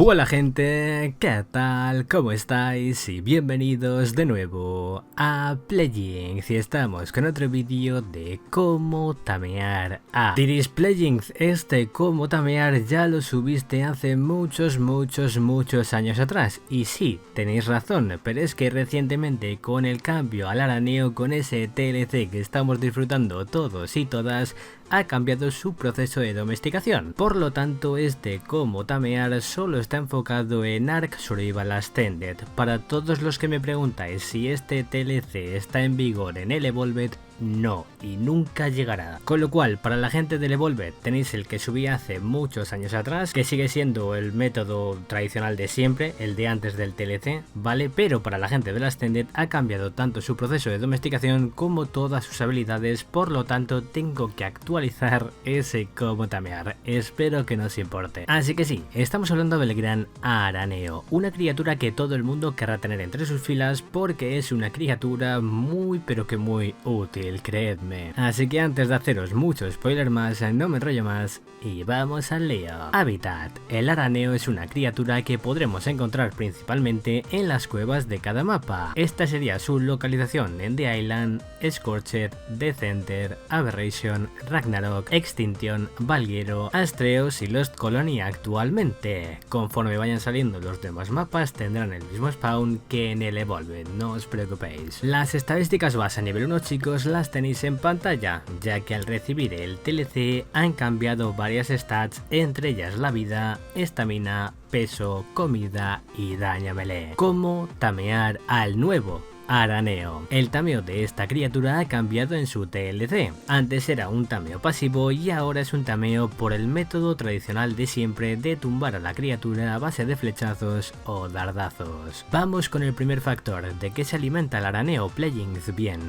Hola gente, ¿qué tal? ¿Cómo estáis? Y bienvenidos de nuevo a Playings y estamos con otro vídeo de cómo tamear a... Diréis, Playings, cómo tamear ya lo subiste hace muchos años atrás. Y sí, tenéis razón, pero es que recientemente con el cambio al araneo, con ese TLC que estamos disfrutando todos y todas, ha cambiado su proceso de domesticación. Por lo tanto, cómo tamear solo está enfocado en Ark Survival Ascended. Para todos los que me preguntáis si este TLC está en vigor en el Evolved, no, y nunca llegará. Con lo cual, para la gente del Evolved tenéis el que subí hace muchos años atrás, que sigue siendo el método tradicional de siempre, el de antes del TLC, ¿vale? Pero para la gente del Ascended ha cambiado tanto su proceso de domesticación como todas sus habilidades, por lo tanto tengo que actualizar ese cómo tamear. Espero que no os importe. Así que sí, estamos hablando del gran araneo, una criatura que todo el mundo querrá tener entre sus filas porque es una criatura muy pero que muy útil, creedme. Así que antes de haceros mucho spoiler más, no me enrollo más y vamos al lío. Hábitat. El araneo es una criatura que podremos encontrar principalmente en las cuevas de cada mapa. Esta sería su localización en The Island, Scorched, The Center, Aberration, Ragnarok, Extinction, Valguero, Astreos y Lost Colony actualmente. Conforme vayan saliendo los demás mapas tendrán el mismo spawn que en el Evolved, no os preocupéis. Las estadísticas base a nivel 1, chicos, las tenéis en pantalla, ya que al recibir el TLC han cambiado varias stats, entre ellas la vida, estamina, peso, comida y daño melee. ¿Cómo tamear al nuevo araneo? El tameo de esta criatura ha cambiado en su TLC. Antes era un tameo pasivo y ahora es un tameo por el método tradicional de siempre de tumbar a la criatura a base de flechazos o dardazos. Vamos con el primer factor. ¿De qué se alimenta el araneo, Playings? Bien,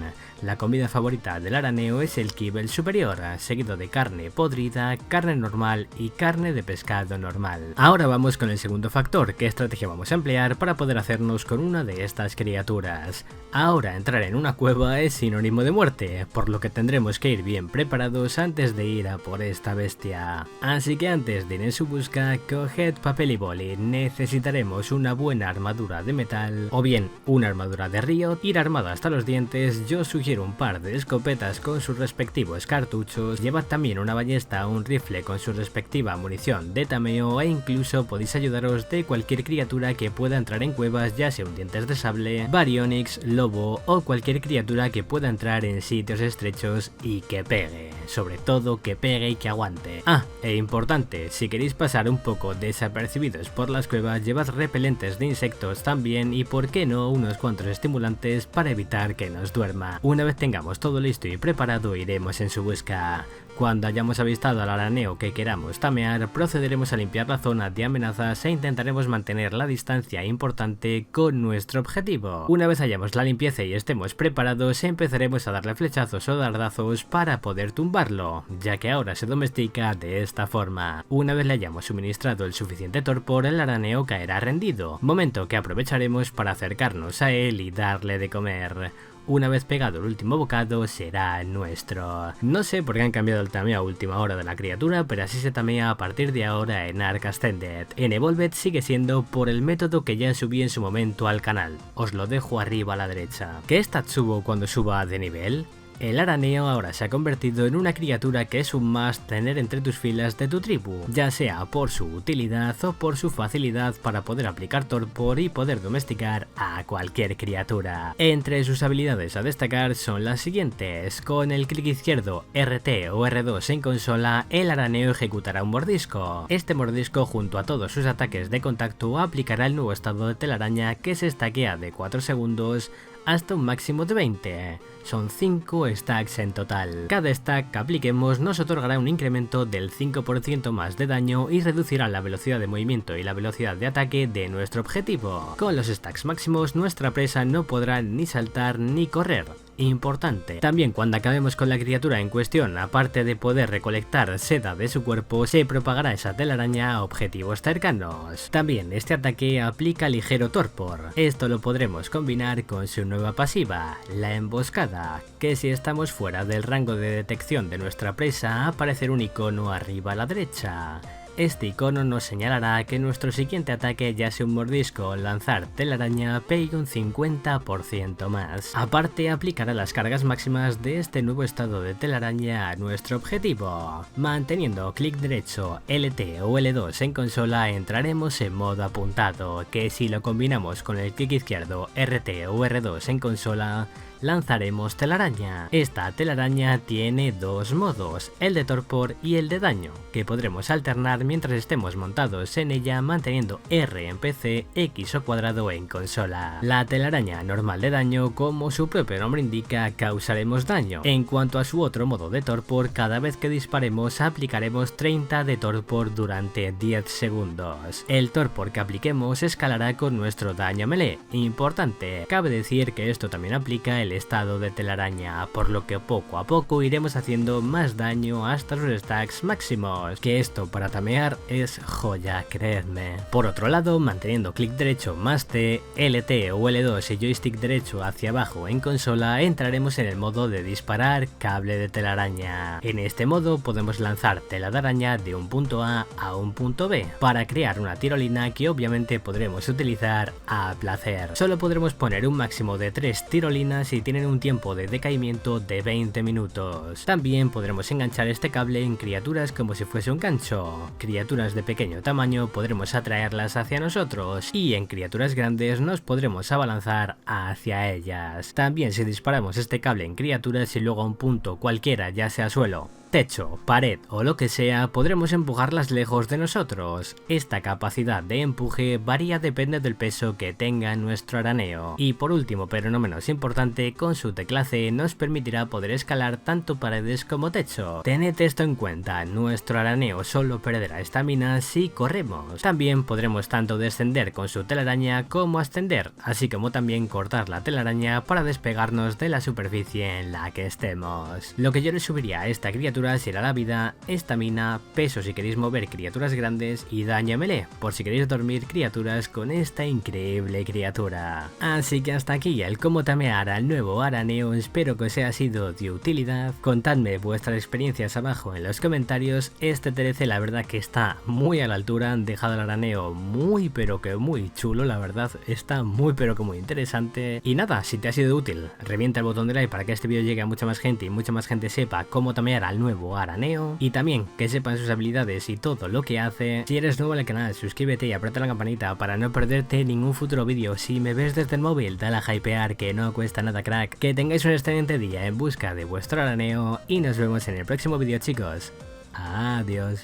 la comida favorita del araneo es el kibble superior, seguido de carne podrida, carne normal y carne de pescado normal. Ahora vamos con el segundo factor. ¿Qué estrategia vamos a emplear para poder hacernos con una de estas criaturas? Ahora entrar en una cueva es sinónimo de muerte, por lo que tendremos que ir bien preparados antes de ir a por esta bestia. Así que antes de ir en su busca, coged papel y boli. Necesitaremos una buena armadura de metal, o bien una armadura de Riot, ir armada hasta los dientes. Yo sugiero un par de escopetas con sus respectivos cartuchos, llevad también una ballesta o un rifle con su respectiva munición de tameo, e incluso podéis ayudaros de cualquier criatura que pueda entrar en cuevas, ya sea un dientes de sable, baryonyx, lobo o cualquier criatura que pueda entrar en sitios estrechos y que pegue, sobre todo que pegue y que aguante. E importante, si queréis pasar un poco desapercibidos por las cuevas, llevad repelentes de insectos también y por qué no unos cuantos estimulantes para evitar que nos duerma. Una vez tengamos todo listo y preparado, iremos en su busca. Cuando hayamos avistado al araneo que queramos tamear, procederemos a limpiar la zona de amenazas e intentaremos mantener la distancia importante con nuestro objetivo. Una vez hayamos la limpieza y estemos preparados, empezaremos a darle flechazos o dardazos para poder tumbarlo, ya que ahora se domestica de esta forma. Una vez le hayamos suministrado el suficiente torpor, el araneo caerá rendido, momento que aprovecharemos para acercarnos a él y darle de comer. Una vez pegado el último bocado será nuestro. No sé por qué han cambiado el tameo a última hora de la criatura, pero así se tamea a partir de ahora en Ark Ascended. En Evolved sigue siendo por el método que ya subí en su momento al canal. Os lo dejo arriba a la derecha. ¿Qué stats subo cuando suba de nivel? El araneo ahora se ha convertido en una criatura que es un must tener entre tus filas de tu tribu, ya sea por su utilidad o por su facilidad para poder aplicar torpor y poder domesticar a cualquier criatura. Entre sus habilidades a destacar son las siguientes: con el clic izquierdo, RT o R2 en consola, el araneo ejecutará un mordisco. Este mordisco, junto a todos sus ataques de contacto, aplicará el nuevo estado de telaraña que se stackea de 4 segundos hasta un máximo de 20. Son 5 stacks en total. Cada stack que apliquemos nos otorgará un incremento del 5% más de daño y reducirá la velocidad de movimiento y la velocidad de ataque de nuestro objetivo. Con los stacks máximos, nuestra presa no podrá ni saltar ni correr. Importante. También cuando acabemos con la criatura en cuestión, aparte de poder recolectar seda de su cuerpo, se propagará esa telaraña a objetivos cercanos. También este ataque aplica ligero torpor. Esto lo podremos combinar con su nueva pasiva, la emboscada, que si estamos fuera del rango de detección de nuestra presa, aparecerá un icono arriba a la derecha. este icono nos señalará que nuestro siguiente ataque, ya sea un mordisco o lanzar telaraña, pegue un 50% más. Aparte, aplicará las cargas máximas de este nuevo estado de telaraña a nuestro objetivo. Manteniendo clic derecho, LT o L2 en consola, entraremos en modo apuntado, que si lo combinamos con el clic izquierdo, RT o R2 en consola, lanzaremos telaraña. Esta telaraña tiene dos modos, el de torpor y el de daño, que podremos alternar mientras estemos montados en ella, manteniendo R en PC, X o cuadrado en consola. La telaraña normal de daño, como su propio nombre indica, causaremos daño. En cuanto a su otro modo de torpor, cada vez que disparemos aplicaremos 30 de torpor durante 10 segundos. El torpor que apliquemos escalará con nuestro daño melee. Importante, cabe decir que esto también aplica el estado de telaraña, por lo que poco a poco iremos haciendo más daño hasta los stacks máximos, que esto para tamear es joya, creedme. Por otro lado, manteniendo clic derecho más T, LT o L2 y joystick derecho hacia abajo en consola, entraremos en el modo de disparar cable de telaraña. En este modo podemos lanzar tela de araña de un punto A a un punto B, para crear una tirolina que obviamente podremos utilizar a placer. Solo podremos poner un máximo de 3 tirolinas y tienen un tiempo de decaimiento de 20 minutos. También podremos enganchar este cable en criaturas como si fuese un gancho. Criaturas de pequeño tamaño podremos atraerlas hacia nosotros, y en criaturas grandes nos podremos abalanzar hacia ellas. También si disparamos este cable en criaturas y luego a un punto cualquiera, ya sea suelo, techo, pared o lo que sea, podremos empujarlas lejos de nosotros. Esta capacidad de empuje varía, depende del peso que tenga nuestro araneo. Y por último, pero no menos importante, con su tecla C nos permitirá poder escalar tanto paredes como techo. Tened esto en cuenta, nuestro araneo solo perderá estamina si corremos. También podremos tanto descender con su telaraña como ascender, así como también cortar la telaraña para despegarnos de la superficie en la que estemos. Lo que yo le subiría a esta criatura será la vida, estamina, peso si queréis mover criaturas grandes y daño melee, por si queréis dormir criaturas con esta increíble criatura. Así que hasta aquí el cómo tamear al nuevo araneo, espero que os haya sido de utilidad. Contadme vuestras experiencias abajo en los comentarios. Este TLC la verdad que está muy a la altura, han dejado el araneo muy pero que muy chulo, la verdad está muy pero que muy interesante. Y nada, si te ha sido útil, revienta el botón de like para que este vídeo llegue a mucha más gente y mucha más gente sepa cómo tamear al nuevo araneo, y también que sepan sus habilidades y todo lo que hace. Si eres nuevo en el canal, suscríbete y aprieta la campanita para no perderte ningún futuro vídeo. Si me ves desde el móvil, dale a hypear, que no cuesta nada, crack. Que tengáis un excelente día en busca de vuestro araneo y nos vemos en el próximo vídeo, chicos. Adiós.